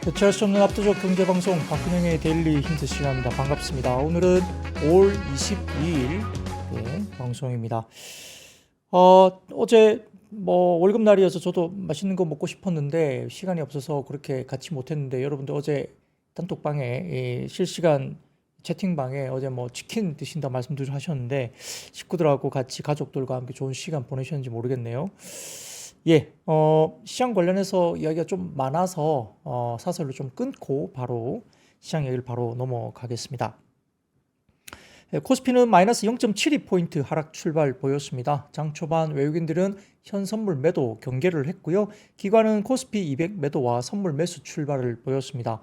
대체할 수 없는 압도적 경제방송 박근영의 데일리 힌트 시간입니다. 반갑습니다. 오늘은 5월 22일 방송입니다. 어제 월급날이어서 저도 맛있는 거 먹고 싶었는데 시간이 없어서 그렇게 같이 못했는데, 여러분들 어제 단톡방에 실시간 채팅방에 어제 치킨 드신다 말씀들 하셨는데 식구들하고 같이 가족들과 함께 좋은 시간 보내셨는지 모르겠네요. 시장 관련해서 이야기가 좀 많아서 사설로 좀 끊고 바로 시장 얘기를 바로 넘어가겠습니다. 코스피는 마이너스 0.72포인트 하락 출발 보였습니다. 장 초반 외국인들은 현 선물 매도 경계를 했고요. 기관은 코스피 200 매도와 선물 매수 출발을 보였습니다.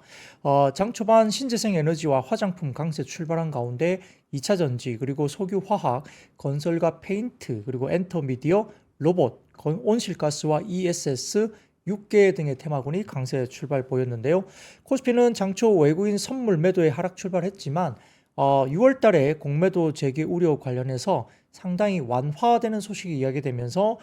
장 초반 신재생 에너지와 화장품 강세 출발한 가운데 2차 전지, 그리고 석유 화학, 건설과 페인트, 그리고 엔터미디어, 로봇, 온실가스와 ESS 6개 등의 테마군이 강세 출발 보였는데요. 코스피는 장초 외국인 선물 매도에 하락 출발했지만 6월 달에 공매도 재개 우려 관련해서 상당히 완화되는 소식이 이야기되면서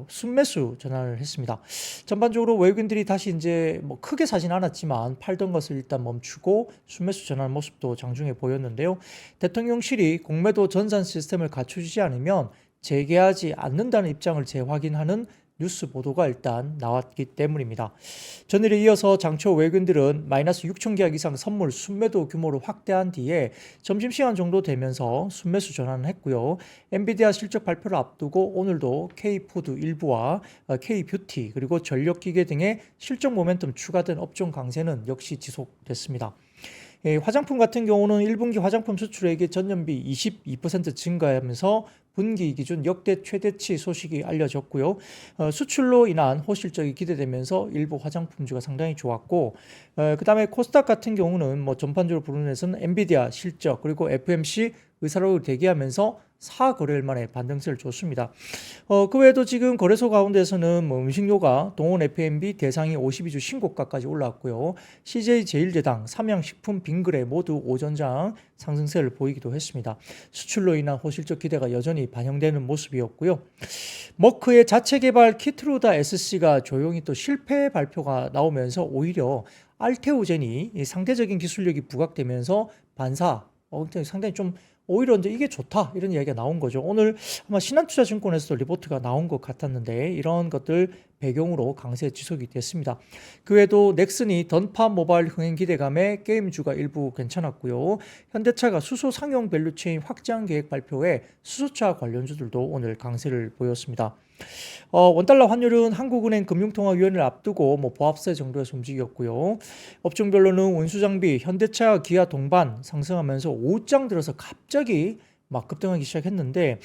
순매수 전환을 했습니다. 전반적으로 외국인들이 다시 이제 크게 사진 않았지만 팔던 것을 일단 멈추고 순매수 전환 모습도 장중에 보였는데요. 대통령실이 공매도 전산 시스템을 갖춰주지 않으면 재개하지 않는다는 입장을 재확인하는 뉴스 보도가 일단 나왔기 때문입니다. 전일에 이어서 장초 외국인들은 마이너스 6천 계약 이상 선물 순매도 규모를 확대한 뒤에 점심시간 정도 되면서 순매수 전환을 했고요. 엔비디아 실적 발표를 앞두고 오늘도 K푸드 일부와 K뷰티, 그리고 전력기계 등의 실적 모멘텀 추가된 업종 강세는 역시 지속됐습니다. 화장품 같은 경우는 1분기 화장품 수출액이 전년비 22% 증가하면서 분기 기준 역대 최대치 소식이 알려졌고요. 수출로 인한 호실적이 기대되면서 일부 화장품주가 상당히 좋았고, 그 다음에 코스닥 같은 경우는 전반적으로 부분에서는 엔비디아 실적, 그리고 FMC 의사록을 대기하면서 4거래일 만에 반등세를 줬습니다. 그 외에도 지금 거래소 가운데서는 음식료가 동원 F&B 대상이 52주 신고가까지 올라왔고요. CJ 제일제당, 삼양식품, 빙그레 모두 오전장 상승세를 보이기도 했습니다. 수출로 인한 호실적 기대가 여전히 반영되는 모습이었고요. 머크의 자체 개발 키트루다 SC가 조용히 또 실패 발표가 나오면서 오히려 알테오젠이 상대적인 기술력이 부각되면서 상당히 좀 오히려 이제 이게 좋다 이런 이야기가 나온 거죠. 오늘 아마 신한투자증권에서도 리포트가 나온 것 같았는데 이런 것들 배경으로 강세 지속이 됐습니다. 그 외에도 넥슨이 던파 모바일 흥행 기대감에 게임주가 일부 괜찮았고요. 현대차가 수소 상용 밸류체인 확장 계획 발표에 수소차 관련주들도 오늘 강세를 보였습니다. 원달러 환율은 한국은행 금융통화위원회를 앞두고 보합세 정도에서 움직였고요. 업종별로는 운수장비, 현대차, 기아, 동반 상승하면서 오후장 들어서 갑자기 막 급등하기 시작했는데,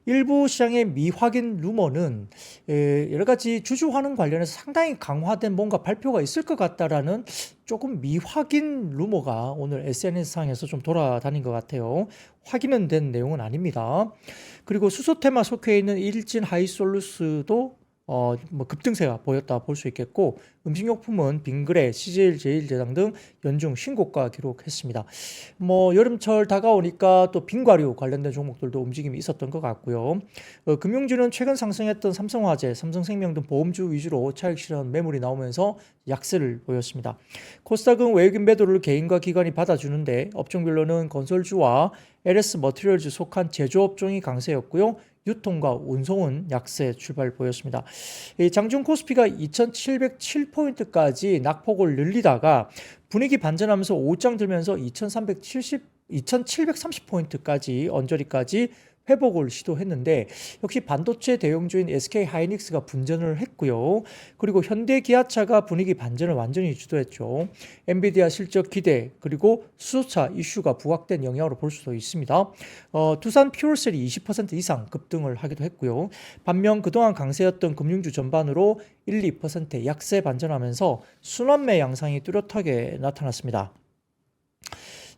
일부 시장의 미확인 루머는 여러 가지 주주 환원 관련해서 상당히 강화된 뭔가 발표가 있을 것 같다라는 조금 미확인 루머가 오늘 SNS상에서 좀 돌아다닌 것 같아요. 확인은 된 내용은 아닙니다. 그리고 수소 테마 속해 있는 일진 하이솔루스도 급등세가 보였다 볼 수 있겠고, 음식료품은 빙그레, CJ 제일제당 등 연중 신고가 기록했습니다. 여름철 다가오니까 또 빙과류 관련된 종목들도 움직임이 있었던 것 같고요. 금융주는 최근 상승했던 삼성화재, 삼성생명 등 보험주 위주로 차익 실현 매물이 나오면서 약세를 보였습니다. 코스닥은 외국인 매도를 개인과 기관이 받아주는데 업종별로는 건설주와 LS 머티리얼즈 속한 제조업종이 강세였고요. 유통과 운송은 약세 출발 보였습니다. 장중 코스피가 2707포인트까지 낙폭을 늘리다가 분위기 반전하면서 오후장 들면서 2730포인트까지 언저리까지 회복을 시도했는데, 역시 반도체 대형주인 SK 하이닉스가 분전을 했고요. 그리고 현대 기아차가 분위기 반전을 완전히 주도했죠. 엔비디아 실적 기대, 그리고 수소차 이슈가 부각된 영향으로 볼 수도 있습니다. 두산 퓨어셀이 20% 이상 급등을 하기도 했고요. 반면 그동안 강세였던 금융주 전반으로 1~2% 약세 반전하면서 순환매 양상이 뚜렷하게 나타났습니다.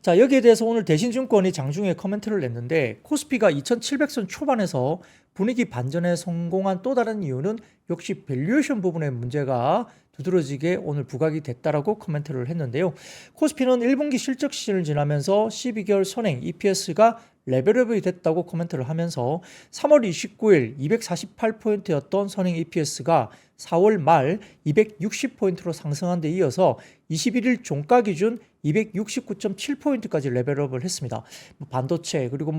자, 여기에 대해서 오늘 대신증권이 장중에 코멘트를 냈는데, 코스피가 2700선 초반에서 분위기 반전에 성공한 또 다른 이유는 역시 밸류에이션 부분의 문제가 두드러지게 오늘 부각이 됐다라고 코멘트를 했는데요. 코스피는 1분기 실적 시즌을 지나면서 12개월 선행 EPS가 레벨업이 됐다고 코멘트를 하면서 3월 29일 248포인트였던 선행 EPS가 4월 말 260포인트로 상승한 데 이어서 21일 종가 기준 269.7포인트까지 레벨업을 했습니다. 반도체 그리고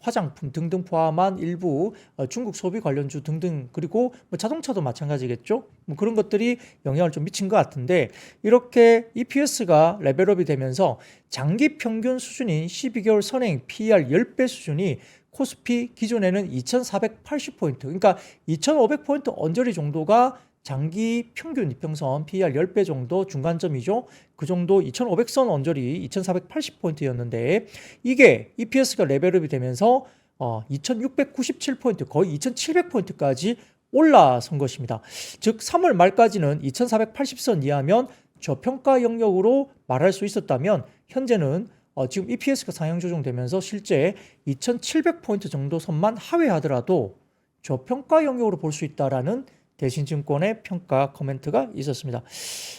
화장품 등등 포함한 일부 중국 소비 관련주 등등 그리고 자동차도 마찬가지겠죠. 그런 것들이 영향을 좀 미친 것 같은데 이렇게 EPS가 레벨업이 되면서 장기 평균 수준인 12개월 선행 PER 10배 수준이 코스피 기존에는 2480포인트 그러니까 2500포인트 언저리 정도가 장기 평균 이평선 PER 10배 정도 중간점이죠. 그 정도 2500선 언저리 2480포인트였는데 이게 EPS가 레벨업이 되면서 2697포인트 거의 2700포인트까지 올라선 것입니다. 즉 3월 말까지는 2480선 이하면 저평가 영역으로 말할 수 있었다면 현재는 지금 EPS가 상향 조정되면서 실제 2700포인트 정도 선만 하회하더라도 저평가 영역으로 볼 수 있다라는 대신증권의 평가 코멘트가 있었습니다.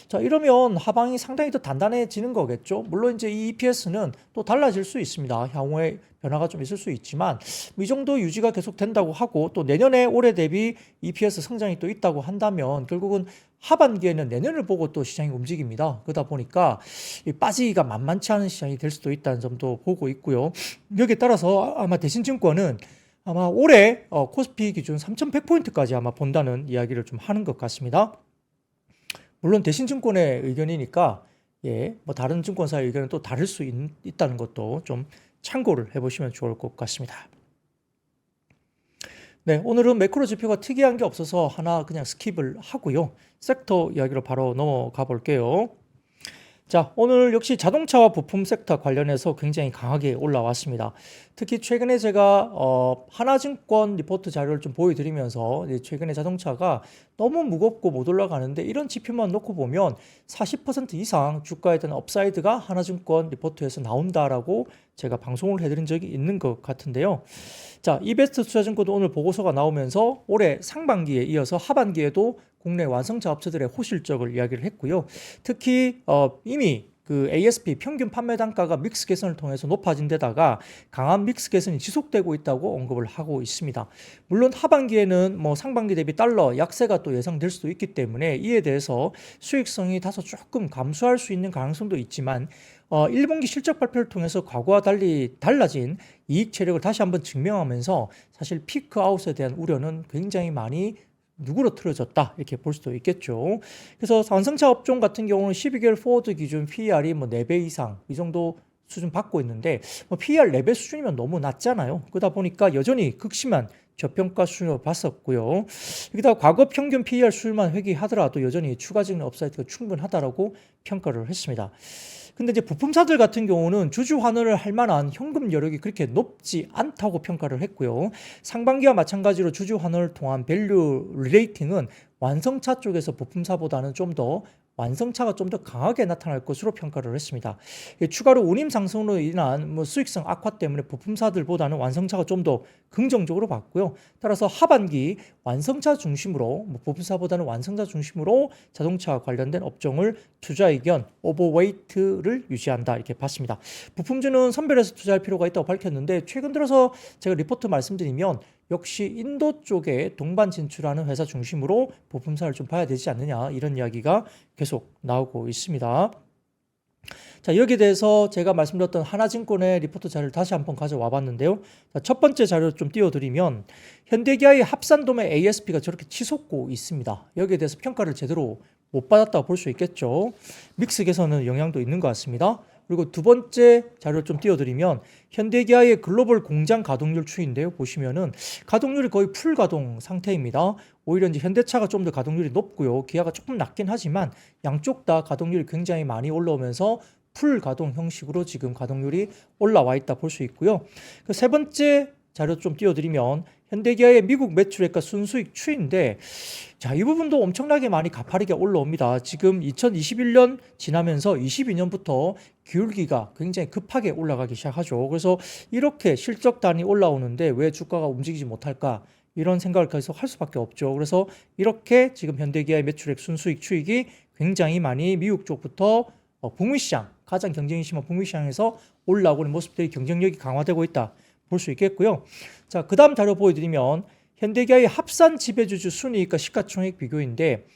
자, 이러면 하방이 상당히 더 단단해지는 거겠죠. 물론 이제 이 EPS는 또 달라질 수 있습니다. 향후에 변화가 좀 있을 수 있지만 이 정도 유지가 계속 된다고 하고 또 내년에 올해 대비 EPS 성장이 또 있다고 한다면 결국은 하반기에는 내년을 보고 또 시장이 움직입니다. 그러다 보니까 빠지기가 만만치 않은 시장이 될 수도 있다는 점도 보고 있고요. 여기에 따라서 아마 대신증권은 아마 올해 코스피 기준 3100포인트까지 아마 본다는 이야기를 좀 하는 것 같습니다. 물론 대신증권의 의견이니까 다른 증권사의 의견은 또 다를 수 있다는 것도 좀 참고를 해보시면 좋을 것 같습니다. 네, 오늘은 매크로 지표가 특이한 게 없어서 하나 그냥 스킵을 하고요. 섹터 이야기로 바로 넘어가 볼게요. 자, 오늘 역시 자동차와 부품 섹터 관련해서 굉장히 강하게 올라왔습니다. 특히 최근에 제가 하나증권 리포트 자료를 좀 보여드리면서 최근에 자동차가 너무 무겁고 못 올라가는데 이런 지표만 놓고 보면 40% 이상 주가에 대한 업사이드가 하나증권 리포트에서 나온다라고 제가 방송을 해드린 적이 있는 것 같은데요. 자, 이베스트 투자증권도 오늘 보고서가 나오면서 올해 상반기에 이어서 하반기에도 국내 완성차 업체들의 호실적을 이야기를 했고요. 특히 이미 그 ASP 평균 판매 단가가 믹스 개선을 통해서 높아진 데다가 강한 믹스 개선이 지속되고 있다고 언급을 하고 있습니다. 물론 하반기에는 상반기 대비 달러 약세가 또 예상될 수도 있기 때문에 이에 대해서 수익성이 다소 조금 감소할 수 있는 가능성도 있지만 1분기 실적 발표를 통해서 과거와 달리 달라진 이익 체력을 다시 한번 증명하면서 사실 피크아웃에 대한 우려는 굉장히 많이 누그러뜨려졌다 이렇게 볼 수도 있겠죠. 그래서 완성차 업종 같은 경우는 12개월 포워드 기준 PER이 4배 이상 이 정도 수준 받고 있는데 PER 4배 수준이면 너무 낮잖아요. 그러다 보니까 여전히 극심한 저평가 수준으로 봤었고요. 여기다가 과거 평균 PER 수준만 회귀하더라도 여전히 추가적인 업사이드가 충분하다라고 평가를 했습니다. 근데 이제 부품사들 같은 경우는 주주 환원을 할 만한 현금 여력이 그렇게 높지 않다고 평가를 했고요. 상반기와 마찬가지로 주주 환원을 통한 밸류 리레이팅은 완성차 쪽에서 부품사보다는 완성차가 좀 더 강하게 나타날 것으로 평가를 했습니다. 추가로 운임 상승으로 인한 수익성 악화 때문에 부품사들보다는 완성차가 좀 더 긍정적으로 봤고요. 따라서 하반기 완성차 중심으로 부품사보다는 완성차 중심으로 자동차 관련된 업종을 투자 의견 오버웨이트를 유지한다 이렇게 봤습니다. 부품주는 선별해서 투자할 필요가 있다고 밝혔는데 최근 들어서 제가 리포트 말씀드리면 역시 인도 쪽에 동반 진출하는 회사 중심으로 부품사를 좀 봐야 되지 않느냐 이런 이야기가 계속 나오고 있습니다. 자, 여기에 대해서 제가 말씀드렸던 하나증권의 리포트 자료를 다시 한번 가져와 봤는데요. 자, 첫 번째 자료를 좀 띄워드리면 현대기아의 합산도매 ASP가 저렇게 치솟고 있습니다. 여기에 대해서 평가를 제대로 못 받았다고 볼 수 있겠죠. 믹스 개선은 영향도 있는 것 같습니다. 그리고 두 번째 자료를 좀 띄워드리면 현대기아의 글로벌 공장 가동률 추이인데요. 보시면은 가동률이 거의 풀 가동 상태입니다. 오히려 이제 현대차가 좀 더 가동률이 높고요. 기아가 조금 낮긴 하지만 양쪽 다 가동률이 굉장히 많이 올라오면서 풀 가동 형식으로 지금 가동률이 올라와 있다 볼 수 있고요. 그 세 번째 자료 좀 띄워드리면 현대기아의 미국 매출액과 순수익 추이인데 자, 이 부분도 엄청나게 많이 가파르게 올라옵니다. 지금 2021년 지나면서 22년부터 기울기가 굉장히 급하게 올라가기 시작하죠. 그래서 이렇게 실적단이 올라오는데 왜 주가가 움직이지 못할까? 이런 생각을 계속 할 수밖에 없죠. 그래서 이렇게 지금 현대기아의 매출액, 순수익, 추익이 굉장히 많이 미국 쪽부터 북미 시장, 가장 경쟁이 심한 북미 시장에서 올라오고 있는 모습들이 경쟁력이 강화되고 있다 볼 수 있겠고요. 자, 그 다음 자료 보여드리면 현대기아의 합산 지배주주 순이익과 시가총액 비교인데,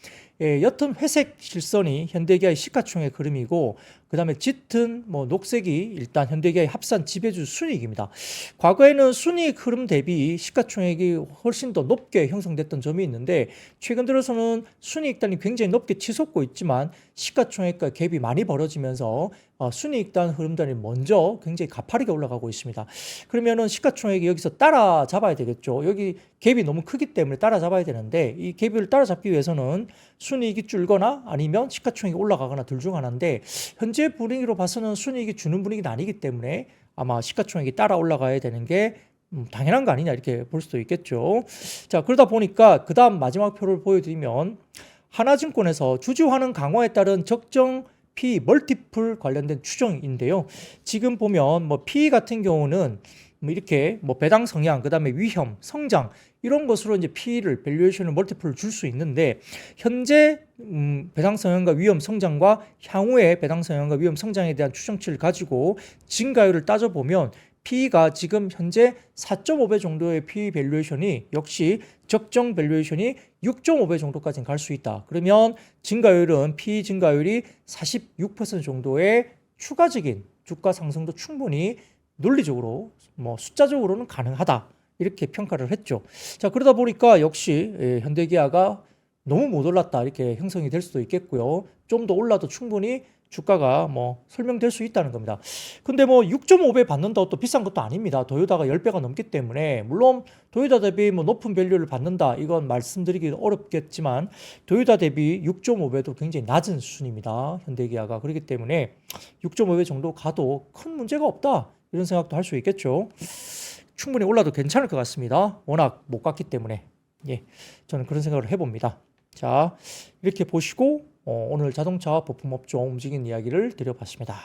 옅은 회색 실선이 현대기아의 시가총액 흐름이고, 그 다음에 짙은 녹색이 일단 현대기아의 합산 지배주 순이익입니다. 과거에는 순이익 흐름 대비 시가총액이 훨씬 더 높게 형성됐던 점이 있는데, 최근 들어서는 순이익단이 굉장히 높게 치솟고 있지만 시가총액과 갭이 많이 벌어지면서 순이익단 흐름단이 먼저 굉장히 가파르게 올라가고 있습니다. 그러면은 시가총액이 여기서 따라잡아야 되겠죠. 여기 갭이 너무 크기 때문에 따라잡아야 되는데, 이 갭을 따라잡기 위해서는 순이익이 줄거나 아니면 시가총액이 올라가거나 둘 중 하나인데, 현재 분위기로 봐서는 순이익이 주는 분위기는 아니기 때문에 아마 시가총액이 따라 올라가야 되는 게 당연한 거 아니냐 이렇게 볼 수도 있겠죠. 자, 그러다 보니까 그 다음 마지막 표를 보여드리면 하나증권에서 주주 환원 강화에 따른 적정 P 멀티플 관련된 추정인데요. 지금 보면 P 같은 경우는 이렇게 배당 성향, 그 다음에 위험, 성장 이런 것으로 이제 P를 밸류에이션을 멀티플을 줄 수 있는데, 현재 배당 성향과 위험 성장과 향후의 배당 성향과 위험 성장에 대한 추정치를 가지고 증가율을 따져보면 P가 지금 현재 4.5배 정도의 P 밸류에이션이 역시 적정 밸류에이션이 6.5배 정도까지 갈 수 있다. 그러면 증가율은 P 증가율이 46% 정도의 추가적인 주가 상승도 충분히 논리적으로 숫자적으로는 가능하다. 이렇게 평가를 했죠. 자, 그러다 보니까 역시 현대기아가 너무 못 올랐다 이렇게 형성이 될 수도 있겠고요. 좀 더 올라도 충분히 주가가 설명될 수 있다는 겁니다. 근데 6.5배 받는다고 또 비싼 것도 아닙니다. 도요다가 10배가 넘기 때문에, 물론 도요다 대비 높은 밸류를 받는다 이건 말씀드리기 어렵겠지만 도요다 대비 6.5배도 굉장히 낮은 수준입니다. 현대기아가. 그렇기 때문에 6.5배 정도 가도 큰 문제가 없다 이런 생각도 할 수 있겠죠. 충분히 올라도 괜찮을 것 같습니다. 워낙 못 갔기 때문에. 예, 저는 그런 생각을 해봅니다. 자, 이렇게 보시고 오늘 자동차 부품 업종 움직이는 이야기를 드려봤습니다.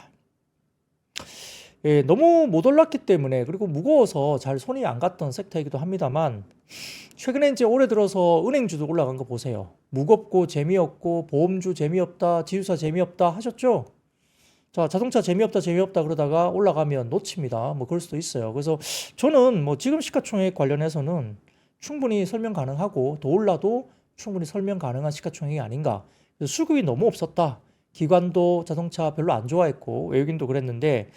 예, 너무 못 올랐기 때문에, 그리고 무거워서 잘 손이 안 갔던 섹터이기도 합니다만, 최근에 이제 올해 들어서 은행주도 올라간 거 보세요. 무겁고 재미없고 보험주 재미없다, 지주사 재미없다 하셨죠? 자, 자동차 재미없다 그러다가 올라가면 놓칩니다. 그럴 수도 있어요. 그래서 저는 지금 시가총액 관련해서는 충분히 설명 가능하고 더 올라도 충분히 설명 가능한 시가총액이 아닌가. 그래서 수급이 너무 없었다. 기관도 자동차 별로 안 좋아했고 외국인도 그랬는데,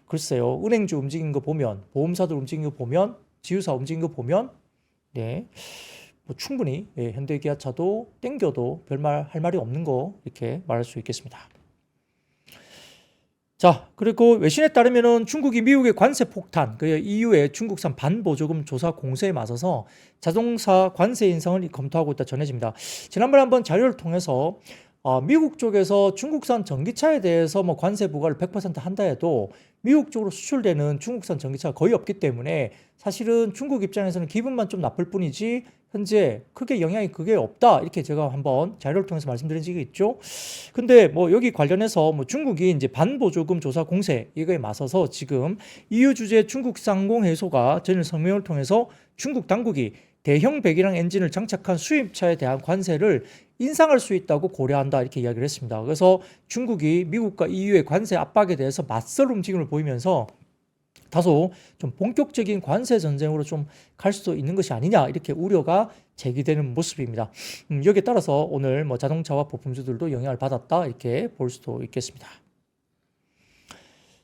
글쎄요, 은행주 움직인 거 보면, 보험사들 움직인 거 보면, 지주사 움직인 거 보면, 네, 충분히 현대기아차도 땡겨도 별말 할 말이 없는 거 이렇게 말할 수 있겠습니다. 자, 그리고 외신에 따르면은 중국이 미국의 관세 폭탄, 그 EU의 중국산 반보조금 조사 공세에 맞서서 자동차 관세 인상을 검토하고 있다 전해집니다. 지난번에 한번 자료를 통해서 미국 쪽에서 중국산 전기차에 대해서 관세 부과를 100% 한다 해도 미국 쪽으로 수출되는 중국산 전기차가 거의 없기 때문에 사실은 중국 입장에서는 기분만 좀 나쁠 뿐이지 현재 크게 영향이 그게 없다 이렇게 제가 한번 자료를 통해서 말씀드린 적이 있죠. 근데 여기 관련해서 중국이 이제 반보조금 조사 공세 이거에 맞서서 지금 EU 주재 중국 상공회의소가 전일 성명을 통해서 중국 당국이 대형 배기량 엔진을 장착한 수입차에 대한 관세를 인상할 수 있다고 고려한다 이렇게 이야기를 했습니다. 그래서 중국이 미국과 EU의 관세 압박에 대해서 맞설 움직임을 보이면서 다소 좀 본격적인 관세 전쟁으로 좀 갈 수도 있는 것이 아니냐 이렇게 우려가 제기되는 모습입니다. 여기에 따라서 오늘 자동차와 부품주들도 영향을 받았다 이렇게 볼 수도 있겠습니다.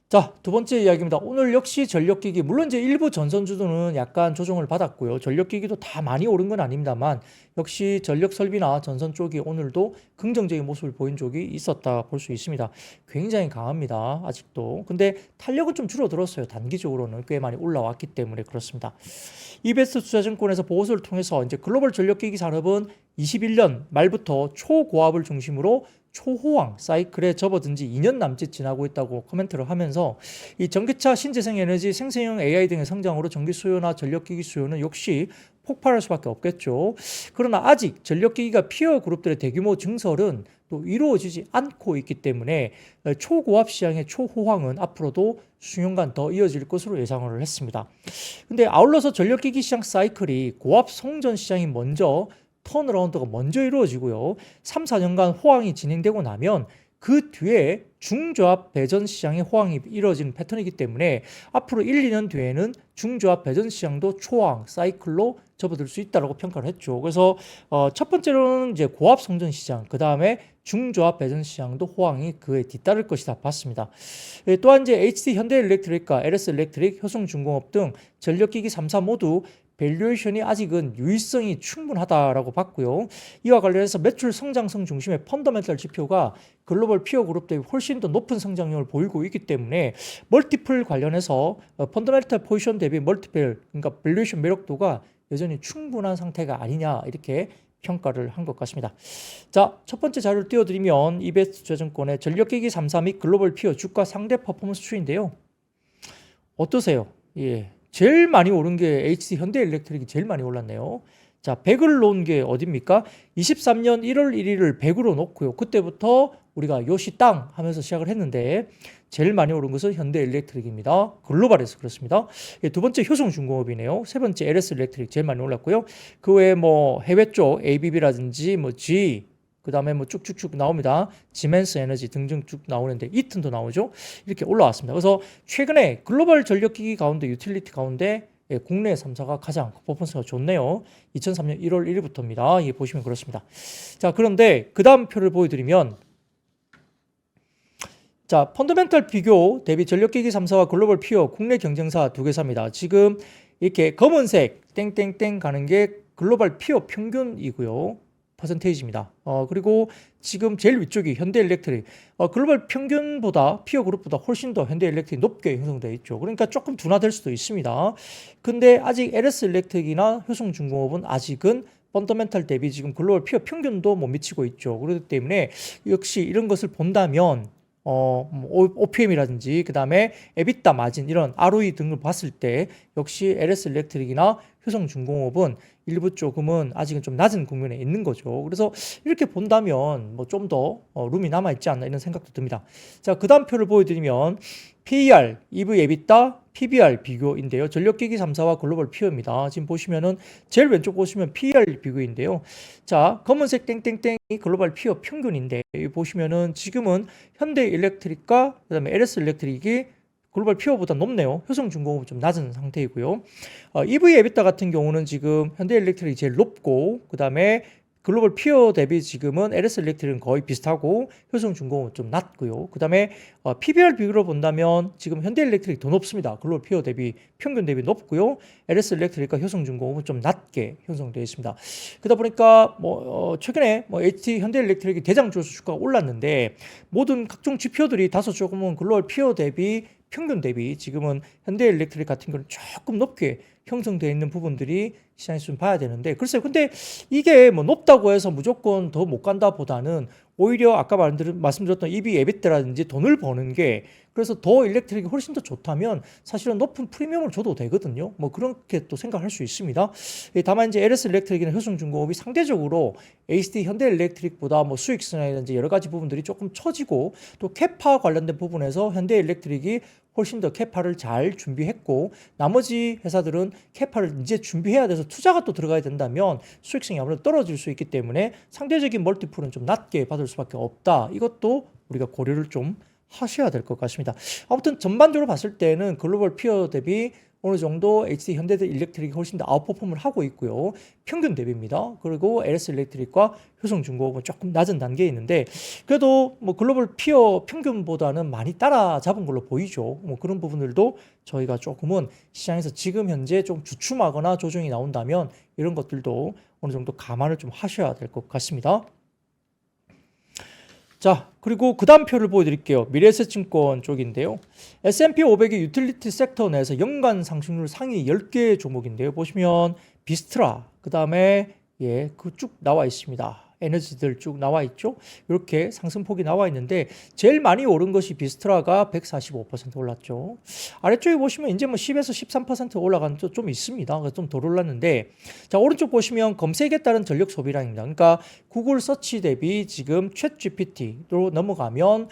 자, 두 번째 이야기입니다. 오늘 역시 전력기기, 물론 이제 일부 전선주들은 약간 조정을 받았고요. 전력기기도 다 많이 오른 건 아닙니다만 역시 전력설비나 전선 쪽이 오늘도 긍정적인 모습을 보인 쪽이 있었다 볼 수 있습니다. 굉장히 강합니다. 아직도. 근데 탄력은 좀 줄어들었어요. 단기적으로는 꽤 많이 올라왔기 때문에 그렇습니다. 이베스트 투자증권에서 보고서를 통해서 이제 글로벌 전력기기 산업은 21년 말부터 초고압을 중심으로 초호황 사이클에 접어든 지 2년 남짓 지나고 있다고 코멘트를 하면서 이 전기차, 신재생 에너지, 생성형 AI 등의 성장으로 전기 수요나 전력기기 수요는 역시 폭발할 수밖에 없겠죠. 그러나 아직 전력기기가 피어 그룹들의 대규모 증설은 또 이루어지지 않고 있기 때문에 초고압 시장의 초호황은 앞으로도 수년간 더 이어질 것으로 예상을 했습니다. 근데 아울러서 전력기기 시장 사이클이 고압 송전 시장이 먼저 턴어라운드가 먼저 이루어지고요. 3, 4년간 호황이 진행되고 나면 그 뒤에 중저압 배전 시장의 호황이 이루어지는 패턴이기 때문에 앞으로 1, 2년 뒤에는 중저압 배전 시장도 초황 사이클로 접어들 수 있다고 평가를 했죠. 그래서 첫 번째로는 이제 고압 송전 시장, 그 다음에 중저압 배전 시장도 호황이 그에 뒤따를 것이다 봤습니다. 또한 이제 HD 현대일렉트릭과 LS일렉트릭, 효성중공업 등 전력기기 3사 모두 밸류에이션이 아직은 유의성이 충분하다라고 봤고요. 이와 관련해서 매출 성장성 중심의 펀더멘털 지표가 글로벌 피어 그룹 대비 훨씬 더 높은 성장률을 보이고 있기 때문에 멀티플 관련해서 펀더멘털 포지션 대비 멀티플, 그러니까 밸류에이션 매력도가 여전히 충분한 상태가 아니냐 이렇게 평가를 한 것 같습니다. 자, 첫 번째 자료를 띄워드리면 이베스트 투자증권의 전력기기 3사 및 글로벌 피어 주가 상대 퍼포먼스 추인데요. 어떠세요? 예. 제일 많이 오른 게 HD 현대일렉트릭이 제일 많이 올랐네요. 자, 100을 놓은 게 어딥니까? 23년 1월 1일을 100으로 놓고요. 그때부터 우리가 요시 땅 하면서 시작을 했는데 제일 많이 오른 것은 현대일렉트릭입니다. 글로벌에서 그렇습니다. 두 번째 효성중공업이네요. 세 번째 LS일렉트릭 제일 많이 올랐고요. 그 외에 뭐 해외 쪽 ABB라든지 뭐 G, 그 다음에 뭐 쭉쭉쭉 나옵니다. 지멘스 에너지 등등 쭉 나오는데 이튼도 나오죠. 이렇게 올라왔습니다. 그래서 최근에 글로벌 전력기기 가운데 유틸리티 가운데 국내 3사가 가장 퍼포먼스가 좋네요. 2003년 1월 1일부터입니다. 이게 보시면 그렇습니다. 자, 그런데 그 다음 표를 보여드리면 자, 펀더멘털 비교 대비 전력기기 3사와 글로벌 피어 국내 경쟁사 두 개사입니다. 지금 이렇게 검은색 땡땡땡 가는 게 글로벌 피어 평균이고요. 퍼센테이지입니다. 그리고 지금 제일 위쪽이 현대일렉트릭. 글로벌 평균보다 피어 그룹보다 훨씬 더 현대일렉트릭이 높게 형성되어 있죠. 그러니까 조금 둔화될 수도 있습니다. 근데 아직 LS일렉트릭이나 효성중공업은 아직은 펀더멘털 대비 지금 글로벌 피어 평균도 못 미치고 있죠. 그렇기 때문에 역시 이런 것을 본다면 OPM이라든지 그 다음에 에비타 마진 이런 ROE 등을 봤을 때 역시 LS일렉트릭이나 효성중공업은 일부 조금은 아직은 좀 낮은 국면에 있는 거죠. 그래서 이렇게 본다면 뭐 좀 더 룸이 남아있지 않나 이런 생각도 듭니다. 자, 그 다음 표를 보여드리면 PER, EV 에비타, PBR 비교인데요. 전력기기 3사와 글로벌 피어입니다. 지금 보시면은 제일 왼쪽 보시면 PER 비교인데요. 자, 검은색 땡땡땡이 글로벌 피어 평균인데 여기 보시면은 지금은 현대일렉트릭과 그다음에 LS일렉트릭이 글로벌 피어보다 높네요. 효성중공업은 좀 낮은 상태이고요. EV 에비타 같은 경우는 지금 현대일렉트릭이 제일 높고 그 다음에 글로벌 피어 대비 지금은 LS일렉트릭은 거의 비슷하고 효성중공업은 좀 낮고요. 그 다음에 PBR 비교로 본다면 지금 현대일렉트릭이 더 높습니다. 글로벌 피어 대비 평균 대비 높고요. LS일렉트릭과 효성중공업은 좀 낮게 형성되어 있습니다. 그러다 보니까 최근에 HT 현대일렉트릭이 대장주로서 주가가 올랐는데 모든 각종 지표들이 다소 조금은 글로벌 피어 대비 평균 대비 지금은 현대일렉트릭 같은 경우는 조금 높게 형성되어 있는 부분들이 시장에서 좀 봐야 되는데 글쎄요. 근데 이게 뭐 높다고 해서 무조건 더 못 간다 보다는 오히려 아까 말씀드렸던 EV 에비타라든지 돈을 버는 게 그래서 더 일렉트릭이 훨씬 더 좋다면 사실은 높은 프리미엄을 줘도 되거든요. 뭐 그렇게 또 생각할 수 있습니다. 다만 이제 LS일렉트릭이나 효성중공업이 상대적으로 HD 현대일렉트릭보다 뭐 수익성이라든지 여러 가지 부분들이 조금 처지고 또 캐파 관련된 부분에서 현대일렉트릭이 훨씬 더 캐파를 잘 준비했고 나머지 회사들은 캐파를 이제 준비해야 돼서 투자가 또 들어가야 된다면 수익성이 아무래도 떨어질 수 있기 때문에 상대적인 멀티플은 좀 낮게 받을 수밖에 없다. 이것도 우리가 고려를 좀 하셔야 될 것 같습니다. 아무튼 전반적으로 봤을 때는 글로벌 피어 대비 어느 정도 HD 현대일렉트릭이 훨씬 더 아웃퍼폼을 하고 있고요. 평균 대비입니다. 그리고 LS일렉트릭과 효성중공업은 조금 낮은 단계에 있는데 그래도 뭐 글로벌 피어 평균보다는 많이 따라잡은 걸로 보이죠. 뭐 그런 부분들도 저희가 조금은 시장에서 지금 현재 좀 주춤하거나 조정이 나온다면 이런 것들도 어느 정도 감안을 좀 하셔야 될 것 같습니다. 자, 그리고 그 다음 표를 보여드릴게요. 미래에셋증권 쪽인데요. S&P 500의 유틸리티 섹터 내에서 연간 상승률 상위 10개 종목인데요. 보시면 비스트라, 그 다음에 그 쭉 나와 있습니다. 에너지들 쭉 나와 있죠. 이렇게 상승폭이 나와 있는데 제일 많이 오른 것이 비스트라가 145% 올랐죠. 아래쪽에 보시면 이제 뭐 10에서 13% 올라간 좀 있습니다. 좀 덜 올랐는데 자, 오른쪽 보시면 검색에 따른 전력 소비량입니다. 그러니까 구글 서치 대비 지금 챗 GPT로 넘어가면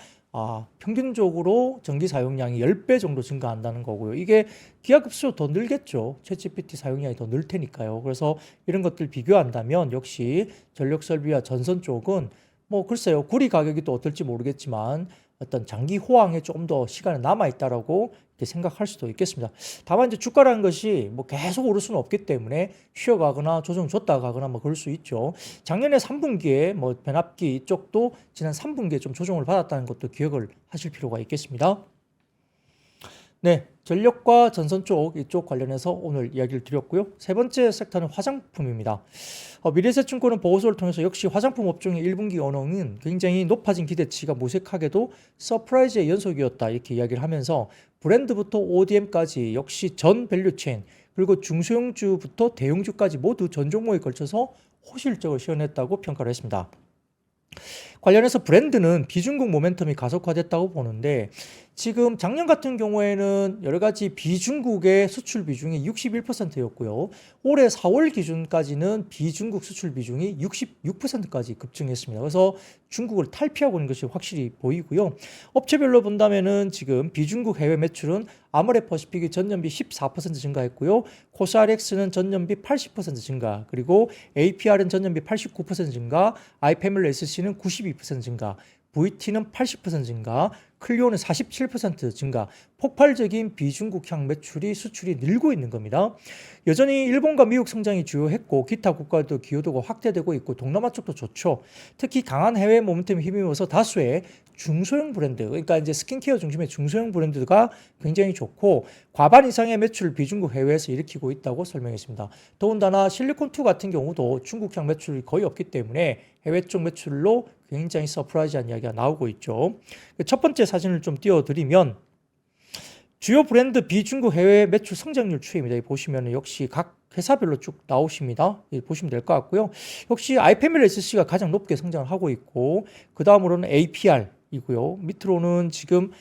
평균적으로 전기 사용량이 10배 정도 증가한다는 거고요. 이게 기하급수로 더 늘겠죠. 챗GPT 사용량이 더 늘 테니까요. 그래서 이런 것들 비교한다면 역시 전력 설비와 전선 쪽은 뭐 글쎄요. 구리 가격이 또 어떨지 모르겠지만 어떤 장기 호황에 좀 더 시간이 남아있다라고 이렇게 생각할 수도 있겠습니다. 다만 이제 주가라는 것이 뭐 계속 오를 수는 없기 때문에 쉬어가거나 조정 줬다 가거나 뭐 그럴 수 있죠. 작년에 3분기에 뭐 변압기 이쪽도 지난 3분기에 좀 조정을 받았다는 것도 기억을 하실 필요가 있겠습니다. 네, 전력과 전선 쪽 이쪽 관련해서 오늘 이야기를 드렸고요. 세 번째 섹터는 화장품입니다. 미래에셋증권은 보고서를 통해서 역시 화장품 업종의 1분기 언흥은 굉장히 높아진 기대치가 무색하게도 서프라이즈의 연속이었다 이렇게 이야기를 하면서 브랜드부터 ODM까지 역시 전 밸류체인 그리고 중소형주부터 대형주까지 모두 전 종목에 걸쳐서 호실적을 시현했다고 평가를 했습니다. 관련해서 브랜드는 비중국 모멘텀이 가속화됐다고 보는데 지금 작년 같은 경우에는 여러 가지 비중국의 수출 비중이 61%였고요. 올해 4월 기준까지는 비중국 수출 비중이 66%까지 급증했습니다. 그래서 중국을 탈피하고 있는 것이 확실히 보이고요. 업체별로 본다면은 지금 비중국 해외 매출은 아모레퍼시픽이 전년비 14% 증가했고요. 코스RX는 전년비 80% 증가, 그리고 APR은 전년비 89% 증가, 아이패밀리 SC는 92% 증가, VT는 80% 증가, 클리오는 47% 증가, 폭발적인 비중국향 매출이 수출이 늘고 있는 겁니다. 여전히 일본과 미국 성장이 주요했고 기타 국가도 기여도가 확대되고 있고 동남아 쪽도 좋죠. 특히 강한 해외 모멘텀에 힘입어서 다수의 중소형 브랜드, 그러니까 이제 스킨케어 중심의 중소형 브랜드가 굉장히 좋고 과반 이상의 매출 비중국 해외에서 일으키고 있다고 설명했습니다. 더군다나 실리콘2 같은 경우도 중국향 매출이 거의 없기 때문에 해외 쪽 매출로 굉장히 서프라이즈한 이야기가 나오고 있죠. 첫 번째 사진을 좀 띄워드리면 주요 브랜드 비중국 해외 매출 성장률 추이입니다. 보시면 역시 각 회사별로 쭉 나오십니다. 보시면 될 것 같고요. 역시 아이패밀리 SC가 가장 높게 성장을 하고 있고 그 다음으로는 APR이고요. 밑으로는 지금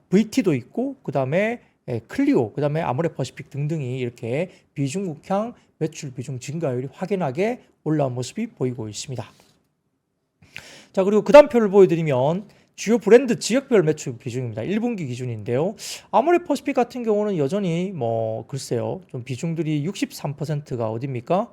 VT도 있고 그 다음에 클리오, 그 다음에 아모레퍼시픽 등등이 이렇게 비중국향 매출 비중 증가율이 확연하게 올라온 모습이 보이고 있습니다. 자, 그리고 그 다음 표를 보여드리면 주요 브랜드 지역별 매출 비중입니다. 1분기 기준인데요. 아모레퍼시픽 같은 경우는 여전히 뭐 글쎄요, 좀 비중들이 63%가 어딥니까?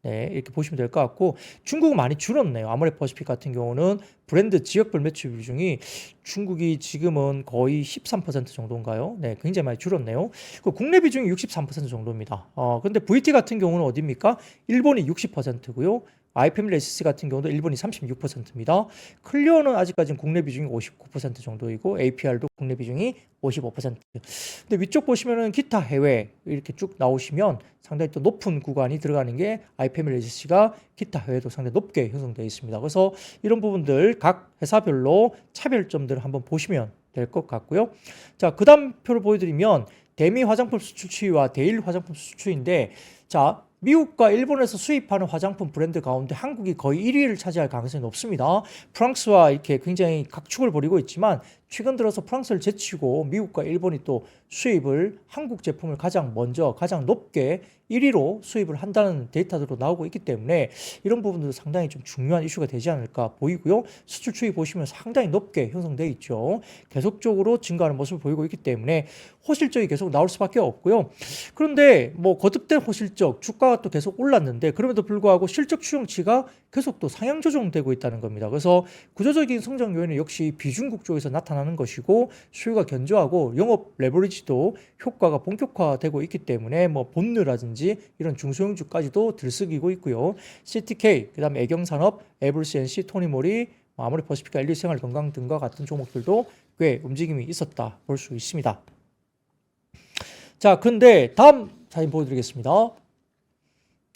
네, 이렇게 보시면 될 것 같고 중국은 많이 줄었네요. 아모레퍼시픽 같은 경우는 브랜드 지역별 매출 비중이 중국이 지금은 거의 13% 정도인가요? 네, 굉장히 많이 줄었네요. 그 국내 비중이 63% 정도입니다. 근데 VT 같은 경우는 어딥니까? 일본이 60%고요. 아이패밀리 SC 같은 경우도 일본이 36%입니다. 클리어는 아직까지는 국내 비중이 59% 정도이고 APR도 국내 비중이 55%. 근데 위쪽 보시면은 기타 해외 이렇게 쭉 나오시면 상당히 또 높은 구간이 들어가는 게 아이패밀리 SC가 기타 해외도 상당히 높게 형성되어 있습니다. 그래서 이런 부분들 각 회사별로 차별점들을 한번 보시면 될 것 같고요. 자, 그 다음 표를 보여드리면 대미 화장품 수출 추이와 대일 화장품 수출 추이인데 자, 미국과 일본에서 수입하는 화장품 브랜드 가운데 한국이 거의 1위를 차지할 가능성이 높습니다. 프랑스와 이렇게 굉장히 각축을 벌이고 있지만 최근 들어서 프랑스를 제치고 미국과 일본이 또 수입을 한국 제품을 가장 먼저 가장 높게 1위로 수입을 한다는 데이터들도 나오고 있기 때문에 이런 부분들도 상당히 좀 중요한 이슈가 되지 않을까 보이고요. 수출 추이 보시면 상당히 높게 형성되어 있죠. 계속적으로 증가하는 모습을 보이고 있기 때문에 호실적이 계속 나올 수밖에 없고요. 그런데 뭐 거듭된 호실적 주가가 또 계속 올랐는데 그럼에도 불구하고 실적 추정치가 계속 또 상향 조정되고 있다는 겁니다. 그래서 구조적인 성장 요인은 역시 비중국 쪽에서 나타나는 것이고 수요가 견조하고 영업 레버리지도 효과가 본격화되고 있기 때문에 뭐 본느라든지 이런 중소형주까지도 들썩이고 있고요. CTK, 그다음에 애경산업, 에블CNC, 토니모리, 아모레퍼시픽과 LG생활건강 등과 같은 종목들도 꽤 움직임이 있었다 볼 수 있습니다. 자, 그런데 다음 사진 보여드리겠습니다.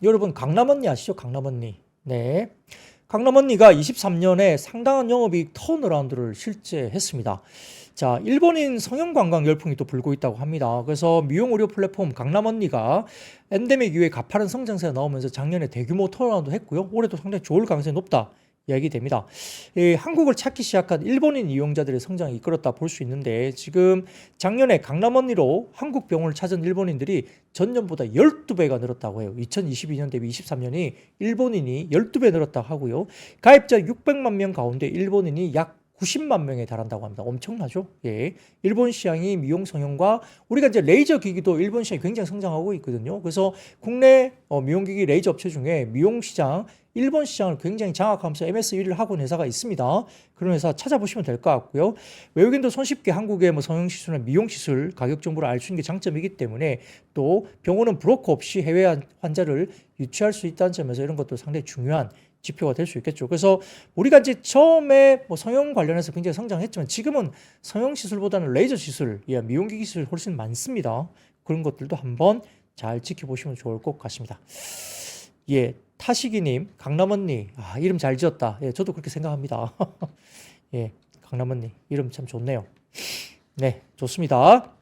여러분 강남 언니 아시죠? 강남 언니. 네. 강남 언니가 23년에 상당한 영업이익 턴어라운드를 실제 했습니다. 자, 일본인 성형 관광 열풍이 또 불고 있다고 합니다. 그래서 미용 의료 플랫폼 강남 언니가 엔데믹 이후에 가파른 성장세가 나오면서 작년에 대규모 턴어라운드 했고요. 올해도 상당히 좋을 가능성이 높다. 이야기됩니다. 한국을 찾기 시작한 일본인 이용자들의 성장이 이끌었다 볼 수 있는데 지금 작년에 강남 언니로 한국 병원을 찾은 일본인들이 전년보다 12배가 늘었다고 해요. 2022년 대비 23년이 일본인이 12배 늘었다고 하고요. 가입자 600만 명 가운데 일본인이 약 90만 명에 달한다고 합니다. 엄청나죠? 예. 일본 시장이 미용 성형과 우리가 이제 레이저 기기도 일본 시장이 굉장히 성장하고 있거든요. 그래서 국내 미용기기 레이저 업체 중에 미용 시장, 일본 시장을 굉장히 장악하면서 MS1위를 하고 있는 회사가 있습니다. 그런 회사 찾아보시면 될 것 같고요. 외국인도 손쉽게 한국의 뭐 성형시술이나 미용시술 가격 정보를 알 수 있는 게 장점이기 때문에 또 병원은 브로커 없이 해외 환자를 유치할 수 있다는 점에서 이런 것도 상당히 중요한 지표가 될 수 있겠죠. 그래서 우리가 이제 처음에 뭐 성형 관련해서 굉장히 성장했지만 지금은 성형 시술보다는 레이저 시술, 미용기기 시술 훨씬 많습니다. 그런 것들도 한번 잘 지켜보시면 좋을 것 같습니다. 예, 타시기님, 강남언니, 이름 잘 지었다. 예, 저도 그렇게 생각합니다. 예, 강남언니, 이름 참 좋네요. 네, 좋습니다.